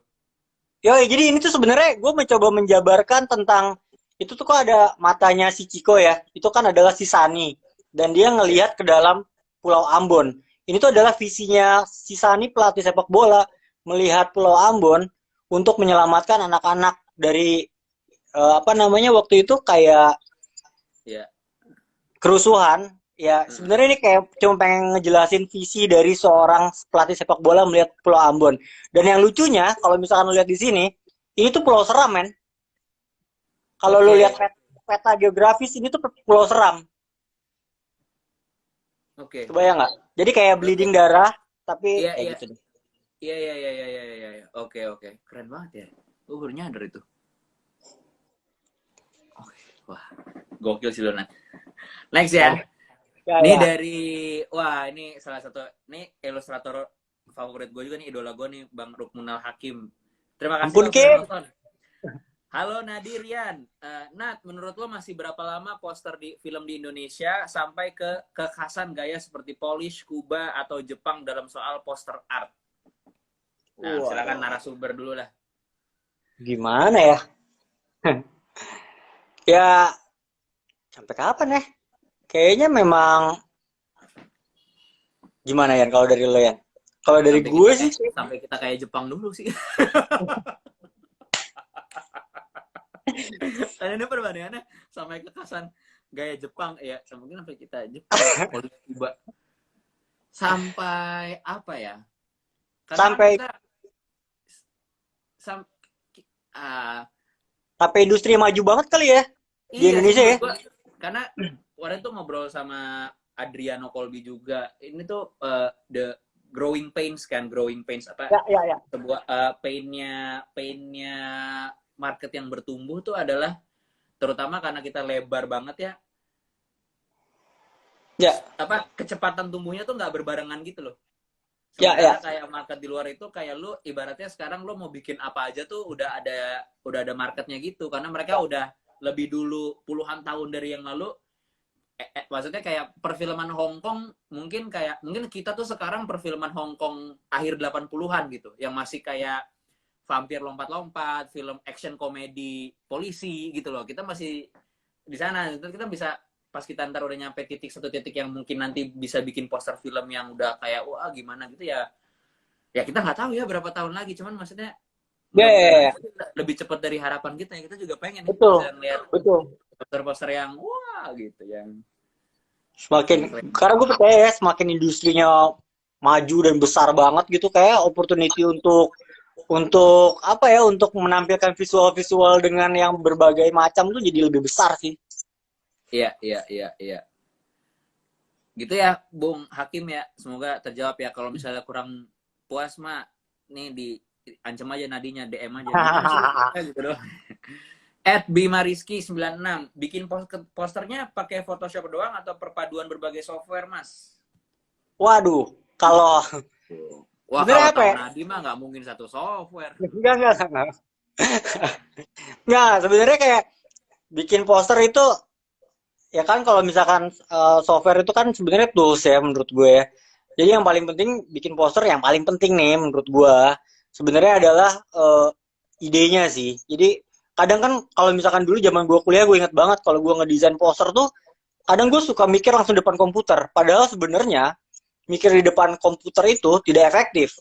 Speaker 1: jadi ini tuh sebenarnya gue mencoba menjabarkan tentang itu tuh kok ada matanya si Ciko ya. Itu kan adalah si Sani dan dia
Speaker 2: Ya.
Speaker 1: ngelihat ke dalam Pulau Ambon. Ini tuh adalah visinya si Sani pelatih sepak bola melihat Pulau Ambon untuk menyelamatkan anak-anak dari apa namanya waktu itu kayak
Speaker 2: Ya.
Speaker 1: kerusuhan. Ya, sebenarnya ini kayak cuma pengen ngejelasin visi dari seorang pelatih sepak bola melihat Pulau Ambon. Dan yang lucunya, kalau misalkan lu lihat di sini, ini tuh Pulau Seram, men. Kalau lu lihat
Speaker 2: Oke.
Speaker 1: peta geografis, ini tuh Pulau Seram.
Speaker 2: Oke.
Speaker 1: Kebayang nggak? Jadi kayak
Speaker 2: Berarti
Speaker 1: bleeding darah, tapi
Speaker 2: iya
Speaker 1: kayak
Speaker 2: iya
Speaker 1: gitu deh.
Speaker 2: iya iya iya iya iya iya. Iya. Oke oke. Keren banget ya. Gue baru nyadar itu. Oke. Wah, gokil sih Luna. Next
Speaker 1: Ya,
Speaker 2: ya.
Speaker 1: ya,
Speaker 2: Ini
Speaker 1: ya.
Speaker 2: dari wah ini salah satu nih ilustrator favorit gue juga nih idola gue nih Bang Rukmunal Hakim. Terima kasih
Speaker 1: Ampun,
Speaker 2: Bang sudah
Speaker 1: Kim.
Speaker 2: nonton. Halo Nadirian, Nat, menurut lo masih berapa lama poster di film di Indonesia sampai ke kekhasan gaya seperti Polish, Kuba, atau Jepang dalam soal poster art? Nah, silakan
Speaker 1: Waduh,
Speaker 2: narasumber dulu lah.
Speaker 1: gimana ya? Ya, sampai kapan ya? Kayaknya memang gimana ya kalau dari lo ya? Kalau dari gue sih,
Speaker 2: Sampai kita kayak Jepang dulu sih. Tadi ini perbandingannya sampai kekhasan gaya Jepang ya, mungkin sampai kita Jepang, Polish, Kuba, sampai apa ya? Karena kan
Speaker 1: sampai
Speaker 2: kita sam, uh,
Speaker 1: sampai industri maju banget kali ya di
Speaker 2: iya sih
Speaker 1: Indonesia ya.
Speaker 2: menurut gua karena kemarin tuh ngobrol sama Adriano Colby juga. Ini tuh the growing pains kan, growing pains apa
Speaker 1: Ya, ya, ya.
Speaker 2: sebuah painnya market yang bertumbuh tuh adalah terutama karena kita lebar banget ya
Speaker 1: Ya,
Speaker 2: apa kecepatan tumbuhnya tuh nggak berbarengan gitu loh.
Speaker 1: ya,
Speaker 2: Sementara
Speaker 1: ya.
Speaker 2: kayak market di luar itu kayak lu ibaratnya sekarang lu mau bikin apa aja tuh udah ada marketnya gitu karena mereka udah lebih dulu puluhan tahun dari yang lalu maksudnya kayak perfilman Hong Kong mungkin kita tuh sekarang perfilman Hong Kong akhir 80-an gitu yang masih kayak vampir lompat-lompat, film action komedi polisi gitu loh. Kita masih di sana. Kita bisa pas kita ntar udah nyampe titik satu titik yang mungkin nanti bisa bikin poster film yang udah kayak wah gimana gitu ya. Ya kita nggak tahu ya berapa tahun lagi. Cuman maksudnya
Speaker 1: Ya, ya,
Speaker 2: mudah-mudahan
Speaker 1: ya.
Speaker 2: lebih cepat dari harapan kita ya. Kita juga pengen nih
Speaker 1: Betul,
Speaker 2: bisa ngeliat
Speaker 1: betul.
Speaker 2: poster-poster yang wah gitu yang
Speaker 1: Karena gue percaya ya, semakin industrinya maju dan besar banget gitu, kayak opportunity untuk apa ya, untuk menampilkan visual-visual dengan yang berbagai macam tuh jadi lebih besar sih.
Speaker 2: iya iya iya iya gitu ya Bung Hakim ya semoga terjawab ya kalau misalnya kurang puas mah nih di ancam aja nadinya DM aja gimana sih gitu doang. Bima Rizky 96 bikin posternya pakai Photoshop doang atau perpaduan berbagai software mas?
Speaker 1: Waduh, kalau
Speaker 2: Wah
Speaker 1: sebenarnya
Speaker 2: kalau
Speaker 1: apa
Speaker 2: tahu
Speaker 1: ya?
Speaker 2: Nadi mah nggak mungkin satu software.
Speaker 1: Enggak. Enggak, sebenarnya kayak bikin poster itu ya kan kalau misalkan software itu kan sebenarnya tools ya menurut gue ya. Jadi yang paling penting bikin poster yang paling penting nih menurut gue sebenarnya adalah idenya sih. Jadi kadang kan kalau misalkan dulu zaman gue kuliah gue inget banget kalau gue ngedesain poster tuh kadang gue suka mikir langsung depan komputer. Padahal sebenarnya mikir di depan komputer itu tidak efektif.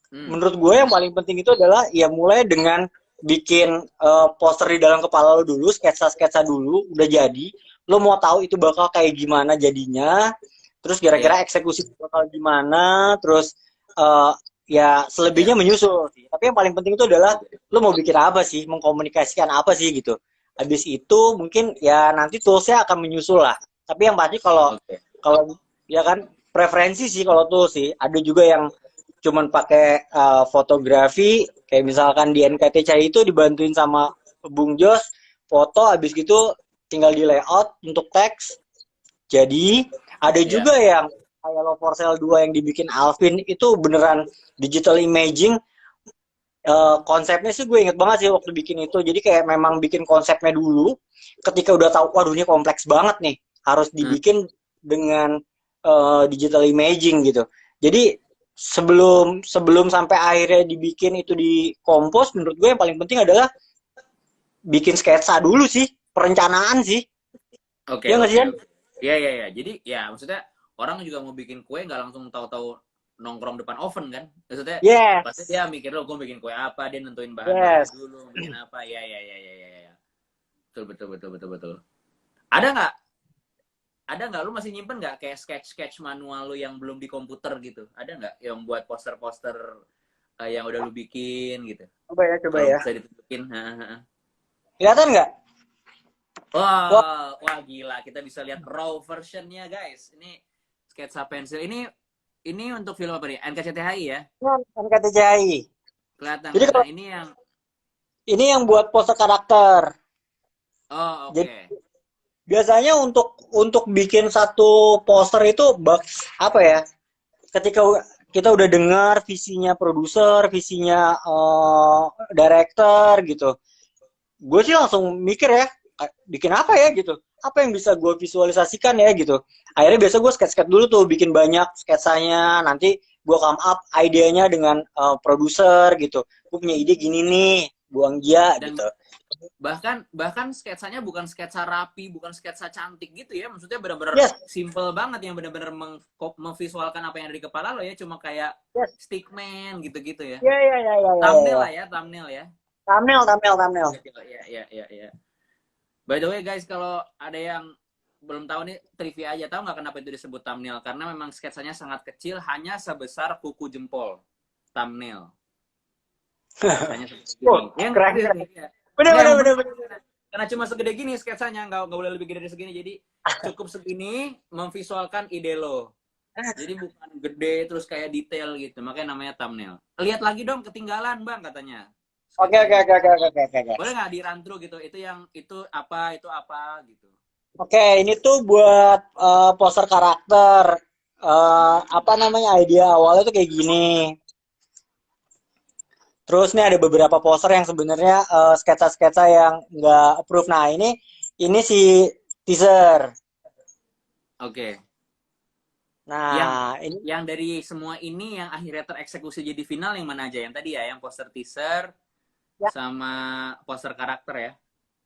Speaker 2: Hmm.
Speaker 1: Menurut gue yang paling penting itu adalah ya mulai dengan bikin poster di dalam kepala lo dulu, sketsa-sketsa dulu, udah jadi. Lo mau tahu itu bakal kayak gimana jadinya, terus
Speaker 2: Ya,
Speaker 1: kira-kira eksekusi bakal gimana, terus eh, ya
Speaker 2: ya.
Speaker 1: selebihnya menyusul sih. Tapi yang paling penting itu adalah lo mau bikin apa sih, mengkomunikasikan apa sih gitu. Habis itu mungkin ya nanti toolsnya akan menyusul lah. Tapi yang pasti kalau
Speaker 2: Oke.
Speaker 1: kalau ya kan preferensi sih kalau tuh sih. Ada juga yang cuman pakai fotografi kayak misalkan di NKTCI itu dibantuin sama Bung Jos foto habis gitu tinggal di layout untuk teks. Jadi ada
Speaker 2: Ya.
Speaker 1: juga yang kayak Love for Sale 2 yang dibikin Alvin itu beneran digital imaging. Konsepnya sih gue inget banget sih waktu bikin itu. Jadi kayak memang bikin konsepnya dulu. Ketika udah tahu, waduh ini kompleks banget nih, harus
Speaker 2: Hmm.
Speaker 1: dibikin dengan digital imaging gitu. Jadi sebelum sebelum sampai akhirnya dibikin itu di kompos, menurut gue yang paling penting adalah bikin sketsa dulu sih, perencanaan sih.
Speaker 2: Oke,
Speaker 1: Ya nggak sih
Speaker 2: oke,
Speaker 1: kan?
Speaker 2: oke. Iya, iya, iya. Jadi, ya maksudnya orang juga mau bikin kue nggak langsung tahu-tahu nongkrong depan oven kan? Maksudnya pasti
Speaker 1: Yes,
Speaker 2: dia mikir lo gue bikin kue apa, dia nentuin bahan-bahannya
Speaker 1: yes.
Speaker 2: dulu, bikin apa. Ya, ya, ya, ya, ya, ya. Betul, betul, betul, betul, betul. Ada nggak? Ada nggak? Lu masih nyimpen nggak kayak sketch-sketch manual lu yang belum di komputer gitu? Ada nggak yang buat poster-poster yang udah lu bikin gitu?
Speaker 1: Coba ya, coba
Speaker 2: Kalau
Speaker 1: ya.
Speaker 2: bisa ditunjukin. Ha, ha, ha.
Speaker 1: Kelihatan nggak? Wah,
Speaker 2: Wah, wah gila. Kita bisa lihat raw versionnya guys. Ini sketsa pensil. Ini untuk film apa nih? NKCTHI ya?
Speaker 1: kan KTCI.
Speaker 2: Kelihatan,
Speaker 1: Jadi
Speaker 2: kelihatan.
Speaker 1: kalau
Speaker 2: Ini yang,
Speaker 1: ini yang buat pose karakter.
Speaker 2: oh
Speaker 1: Jadi
Speaker 2: oke.
Speaker 1: biasanya untuk bikin satu poster itu apa ya? Ketika kita udah dengar visinya produser, visinya director gitu, gue sih langsung mikir ya, bikin apa ya gitu, apa yang bisa gue visualisasikan ya gitu. Akhirnya biasa gue sketch-sketch dulu tuh, bikin banyak sketsanya, nanti gue come up idenya dengan produser gitu. Gue punya ide gini nih, buang dia
Speaker 2: Dan
Speaker 1: gitu.
Speaker 2: bahkan bahkan sketsanya bukan sketsa rapi, bukan sketsa cantik gitu ya. Maksudnya benar-benar
Speaker 1: Yes,
Speaker 2: simple banget yang benar-benar memvisualkan apa yang ada di kepala lo ya. Cuma kayak
Speaker 1: yes.
Speaker 2: stickman gitu-gitu ya.
Speaker 1: Ya, ya, ya, ya, ya,
Speaker 2: Thumbnail
Speaker 1: ya.
Speaker 2: lah ya, thumbnail ya.
Speaker 1: Thumbnail, thumbnail, thumbnail.
Speaker 2: Ya, ya, ya, ya. By the way guys, kalau ada yang belum tahu nih trivia aja, tahu nggak kenapa itu disebut thumbnail? Karena memang sketsanya sangat kecil, hanya sebesar kuku jempol. Thumbnail. Sketsanya seperti ini.
Speaker 1: Wah,
Speaker 2: Yang
Speaker 1: keren, keren.
Speaker 2: ya.
Speaker 1: Bener,
Speaker 2: Nggak
Speaker 1: bener,
Speaker 2: yang
Speaker 1: bener,
Speaker 2: bener.
Speaker 1: bener.
Speaker 2: Karena cuma segede gini sketsanya, nggak boleh lebih gede dari segini. Jadi cukup segini memvisualkan ide lo. Jadi bukan gede terus kayak detail gitu. Makanya namanya thumbnail. Lihat lagi dong, ketinggalan bang katanya.
Speaker 1: Oke, oke,
Speaker 2: Sketsanya.
Speaker 1: oke, oke, oke, oke.
Speaker 2: Boleh nggak di run through gitu? Itu apa gitu.
Speaker 1: Oke, ini tuh buat poster karakter. Apa namanya idea awalnya tuh kayak gini. Terus nih ada beberapa poster yang sebenarnya sketsa-sketsa yang nggak approve. Nah ini si teaser.
Speaker 2: Oke. Yang
Speaker 1: Nah ini
Speaker 2: yang dari semua ini yang akhirnya tereksekusi jadi final yang mana aja? Yang tadi ya, yang poster teaser
Speaker 1: ya
Speaker 2: sama poster karakter ya.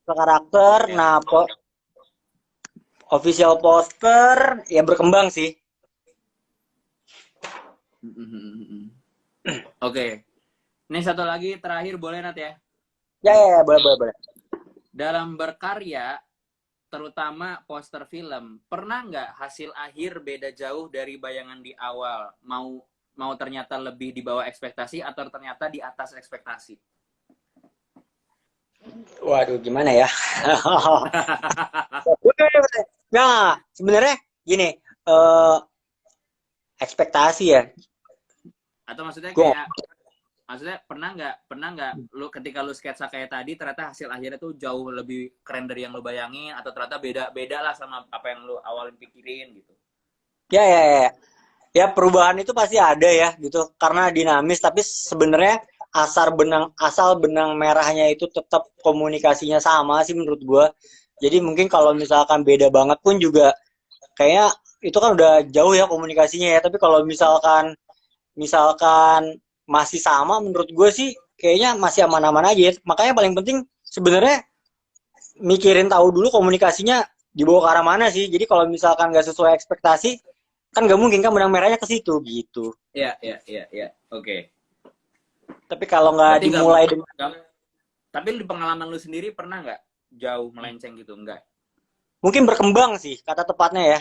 Speaker 1: poster karakter.
Speaker 2: Oke.
Speaker 1: Nah official poster ya berkembang sih.
Speaker 2: Oke. Ini satu lagi terakhir boleh Nat ya.
Speaker 1: Ya, ya, ya, boleh, boleh, boleh.
Speaker 2: Dalam berkarya, terutama poster film, pernah nggak hasil akhir beda jauh dari bayangan di awal? Mau ternyata lebih di bawah ekspektasi atau ternyata di atas ekspektasi?
Speaker 1: Waduh, gimana ya? Nah, sebenarnya gini, eh ekspektasi ya.
Speaker 2: Atau maksudnya
Speaker 1: Gue
Speaker 2: kayak, maksudnya pernah nggak lu ketika lu sketsa kayak tadi ternyata hasil akhirnya tuh jauh lebih keren dari yang lu bayangin, atau ternyata beda beda lah sama apa yang lu awalin pikirin gitu.
Speaker 1: ya, ya, ya. Ya perubahan itu pasti ada ya gitu karena dinamis tapi sebenarnya asal benang merahnya itu tetap komunikasinya sama sih menurut gua. Jadi mungkin kalau misalkan beda banget pun juga kayaknya itu kan udah jauh ya komunikasinya ya. Tapi kalau misalkan masih sama menurut gue sih kayaknya masih aman-aman aja ya. Makanya paling penting sebenarnya mikirin tahu dulu komunikasinya dibawa ke arah mana sih. Jadi kalau misalkan nggak sesuai ekspektasi kan nggak mungkin kan benang merahnya ke situ gitu.
Speaker 2: Iya, iya, iya, iya. Oke.
Speaker 1: Tapi kalau nggak
Speaker 2: Berarti
Speaker 1: dimulai dengan
Speaker 2: Tapi di pengalaman lu sendiri pernah nggak jauh melenceng gitu? Enggak.
Speaker 1: Mungkin berkembang sih kata tepatnya ya.
Speaker 2: Iya,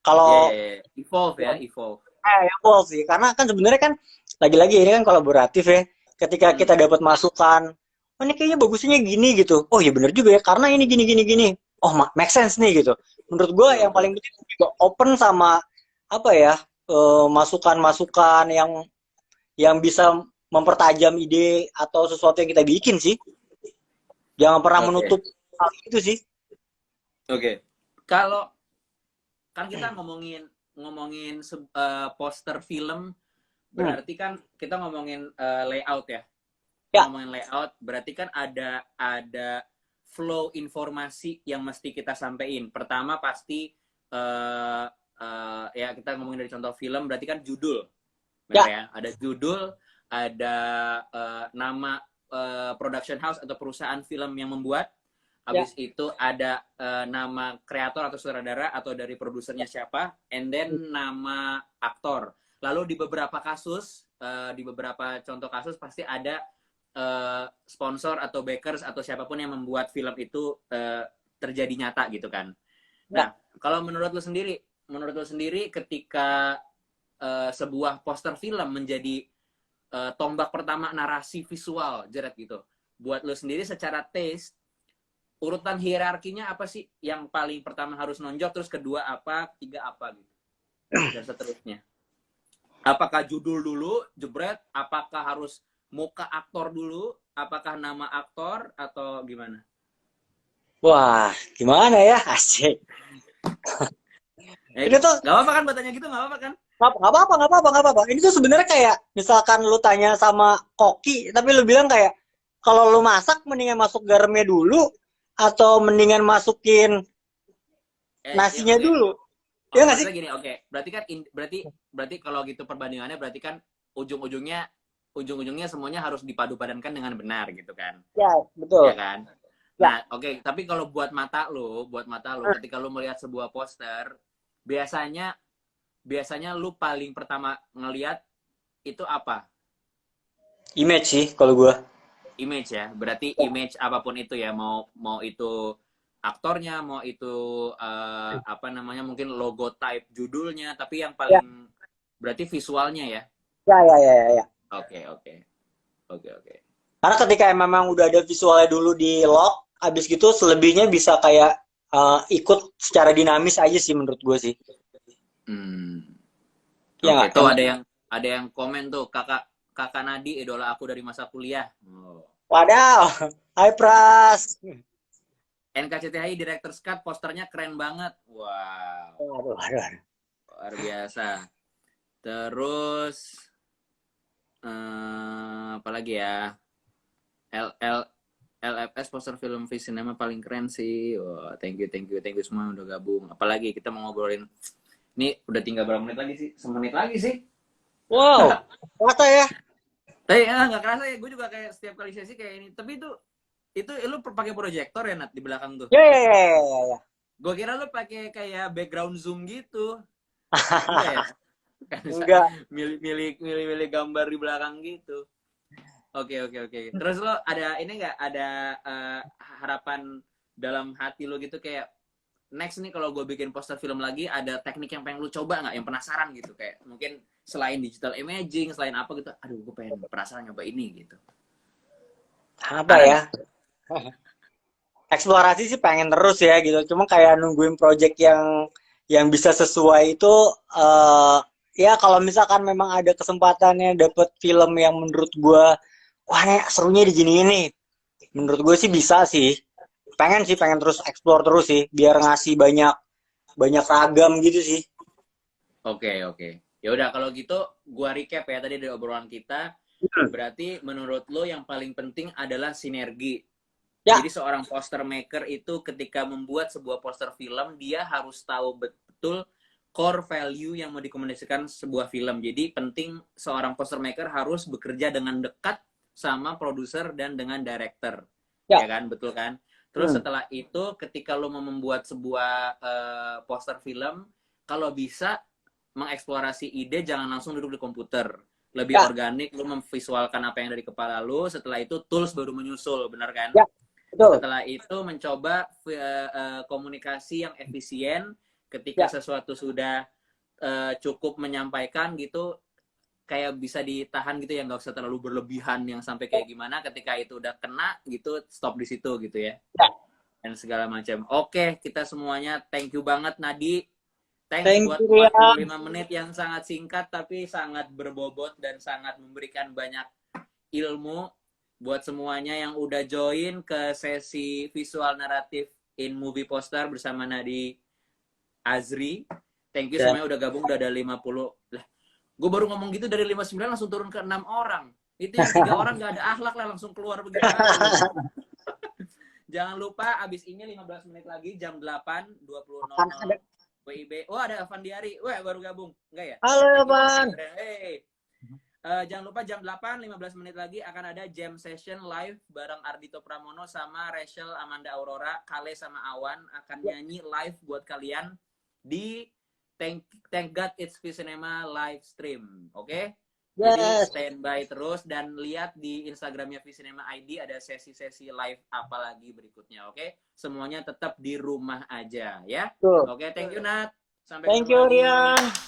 Speaker 1: Kalau
Speaker 2: yeah, yeah. Evolve ya, evolve.
Speaker 1: ya full sih, karena kan sebenarnya kan lagi-lagi ini kan kolaboratif ya. Ketika kita
Speaker 2: Hmm.
Speaker 1: dapat masukan, oh ini kayaknya bagusnya gini gitu. Oh iya bener juga ya, karena ini gini gini gini. Oh make sense nih gitu. Menurut gue
Speaker 2: Betul,
Speaker 1: yang
Speaker 2: betul.
Speaker 1: paling penting juga open sama apa ya, masukan-masukan yang bisa mempertajam ide atau sesuatu yang kita bikin sih. Jangan pernah
Speaker 2: Oke,
Speaker 1: menutup hal itu sih.
Speaker 2: oke. Kalau kan kita ngomongin ngomongin poster film,
Speaker 1: Hmm.
Speaker 2: berarti kan kita ngomongin layout ya. Kita
Speaker 1: Ya,
Speaker 2: ngomongin layout, berarti kan ada flow informasi yang mesti kita sampaikan. Pertama pasti ya kita ngomongin dari contoh film, berarti kan judul, benar
Speaker 1: ya,
Speaker 2: ya? Ada judul, ada nama production house atau perusahaan film yang membuat.
Speaker 1: ya,
Speaker 2: Habis itu ada nama kreator atau sutradara atau dari produsernya siapa, and then nama aktor. Lalu di beberapa kasus, di beberapa contoh kasus pasti ada sponsor atau backers atau siapapun yang membuat film itu terjadi nyata gitu kan.
Speaker 1: ya.
Speaker 2: Nah, kalau menurut lo sendiri ketika sebuah poster film menjadi tombak pertama narasi visual, jeret gitu. Buat lo sendiri secara taste, urutan hierarkinya apa sih yang paling pertama harus nonjok, terus kedua apa, ketiga apa gitu, dan seterusnya. Apakah judul dulu jebret, apakah harus muka aktor dulu, apakah nama aktor, atau gimana?
Speaker 1: Wah, gimana ya? Asik. Ini tuh
Speaker 2: Gak apa-apa kan bertanya gitu, gak apa-apa kan?
Speaker 1: nggak apa-apa, nggak apa-apa, nggak apa-apa. Ini tuh sebenarnya kayak misalkan lu tanya sama koki, tapi lu bilang kayak kalau lu masak mendingan masuk garamnya dulu atau mendingan masukin
Speaker 2: Ya
Speaker 1: nasinya
Speaker 2: maksudnya,
Speaker 1: dulu. Ya nggak sih?
Speaker 2: maksudnya gini, oke, berarti kan berarti kalau gitu perbandingannya berarti kan ujung-ujungnya ujung-ujungnya semuanya harus dipadu-padankan dengan benar gitu kan,
Speaker 1: Ya,
Speaker 2: ya
Speaker 1: betul.
Speaker 2: kan?
Speaker 1: Ya,
Speaker 2: Nah, oke, tapi kalau buat mata lo, ketika lo melihat sebuah poster, biasanya biasanya lu paling pertama ngelihat itu apa?
Speaker 1: image sih kalau gua.
Speaker 2: Image ya. Berarti
Speaker 1: Ya,
Speaker 2: image apapun itu ya, mau mau itu aktornya, mau itu apa namanya, mungkin logo type judulnya, tapi yang
Speaker 1: ya,
Speaker 2: paling berarti visualnya ya.
Speaker 1: ya, ya, ya, ya. Ya.
Speaker 2: Oke, oke. Oke, oke.
Speaker 1: Karena ketika memang udah ada visualnya dulu di lock, abis gitu selebihnya bisa kayak ikut secara dinamis aja sih menurut gua sih.
Speaker 2: Hmm.
Speaker 1: Ya
Speaker 2: Oke,
Speaker 1: nggak?
Speaker 2: tuh
Speaker 1: Yang
Speaker 2: ada yang komen tuh, Kakak Kakak Nadi idola aku dari masa kuliah. Oh.
Speaker 1: wadaw, high pras.
Speaker 2: NKCTHI Director's Cut posternya keren banget. Wow,
Speaker 1: Waduh, waduh.
Speaker 2: luar biasa. Terus apalagi ya? L L LFS poster film V Cinema paling keren sih. Wah, thank you semua yang udah gabung. Apalagi kita mau ngobrolin. Ini udah tinggal berapa menit lagi sih? Semenit lagi sih.
Speaker 1: Wow, masa ya?
Speaker 2: Tapi nggak kerasa ya. Gue juga kayak setiap kali sesi kayak ini. Tapi itu lu pakai proyektor ya Nat di belakang tuh.
Speaker 1: Ya, ya, ya, ya, ya, ya.
Speaker 2: Gue kira lu pakai kayak background zoom gitu. Enggak ya? Kan bisa
Speaker 1: Enggak.
Speaker 2: milih gambar di belakang gitu. Oke, oke, oke. Terus lo ada ini nggak, ada harapan dalam hati lo gitu kayak next nih kalau gue bikin poster film lagi, ada teknik yang pengen lu coba nggak, yang penasaran gitu, kayak mungkin selain digital imaging, selain apa gitu, aduh gue pengen penasaran nyoba ini gitu.
Speaker 1: Apa
Speaker 2: Ada
Speaker 1: ya?
Speaker 2: nggak?
Speaker 1: Eksplorasi sih pengen terus ya gitu. Cuma kayak nungguin project yang bisa sesuai itu ya kalau misalkan memang ada kesempatannya dapet film yang menurut gua wah nih serunya di gini ini. Menurut gue sih bisa sih. Pengen terus explore terus sih biar ngasih banyak banyak ragam gitu sih.
Speaker 2: Oke, oke. Ya udah kalau gitu gua recap ya tadi dari obrolan kita.
Speaker 1: Hmm.
Speaker 2: Berarti menurut lo yang paling penting adalah sinergi.
Speaker 1: Ya,
Speaker 2: Jadi seorang poster maker itu ketika membuat sebuah poster film, dia harus tahu betul core value yang mau dikomunikasikan sebuah film. Jadi penting seorang poster maker harus bekerja dengan dekat sama produser dan dengan director. Ya
Speaker 1: ya.
Speaker 2: kan, betul kan? Terus
Speaker 1: Hmm.
Speaker 2: setelah itu ketika lo mau membuat sebuah poster film, kalau bisa mengeksplorasi ide, jangan langsung duduk di komputer. lebih
Speaker 1: Ya.
Speaker 2: organik, lu memvisualkan apa yang dari kepala lu, setelah itu tools baru menyusul, benar kan?
Speaker 1: Ya, betul.
Speaker 2: Setelah itu mencoba komunikasi yang efisien, ketika
Speaker 1: Ya.
Speaker 2: sesuatu sudah cukup menyampaikan gitu, kayak bisa ditahan gitu ya, nggak usah terlalu berlebihan yang sampai kayak gimana, ketika itu udah kena gitu, stop di situ gitu ya.
Speaker 1: Ya.
Speaker 2: Dan segala macam. Oke, kita semuanya thank you banget Nadi. Thanks
Speaker 1: Thank
Speaker 2: buat
Speaker 1: you ya.
Speaker 2: 45 menit yang sangat singkat tapi sangat berbobot dan sangat memberikan banyak ilmu buat semuanya yang udah join ke sesi visual naratif in movie poster bersama Nadi Azri. Thank you
Speaker 1: Dan
Speaker 2: semuanya udah gabung, udah ada 50. Lah, gue baru ngomong gitu dari 59 langsung turun ke 6 orang. Itu yang 3 orang gak ada akhlak lah, langsung keluar begitu aja. Jangan lupa abis ini 15 menit lagi jam 8.20.00 WIB. Oh, ada Evan Diari. Wah, baru gabung. Enggak ya?
Speaker 1: halo Evan.
Speaker 2: Hey. Jangan lupa jam 8, 15 menit lagi akan ada jam session live bareng Ardito Pramono sama Rachel Amanda Aurora. Kale sama Awan akan nyanyi live buat kalian di Thank God It's Visinema live stream. Oke? Okay? Jadi
Speaker 1: Yes.
Speaker 2: standby terus dan lihat di Instagramnya Visinema ID ada sesi-sesi live apa lagi berikutnya. Oke? Okay? Semuanya tetap di rumah aja ya. Oke, okay, thank you Nat. Sampai
Speaker 1: Thank
Speaker 2: ketemu
Speaker 1: you
Speaker 2: lagi.
Speaker 1: Rian.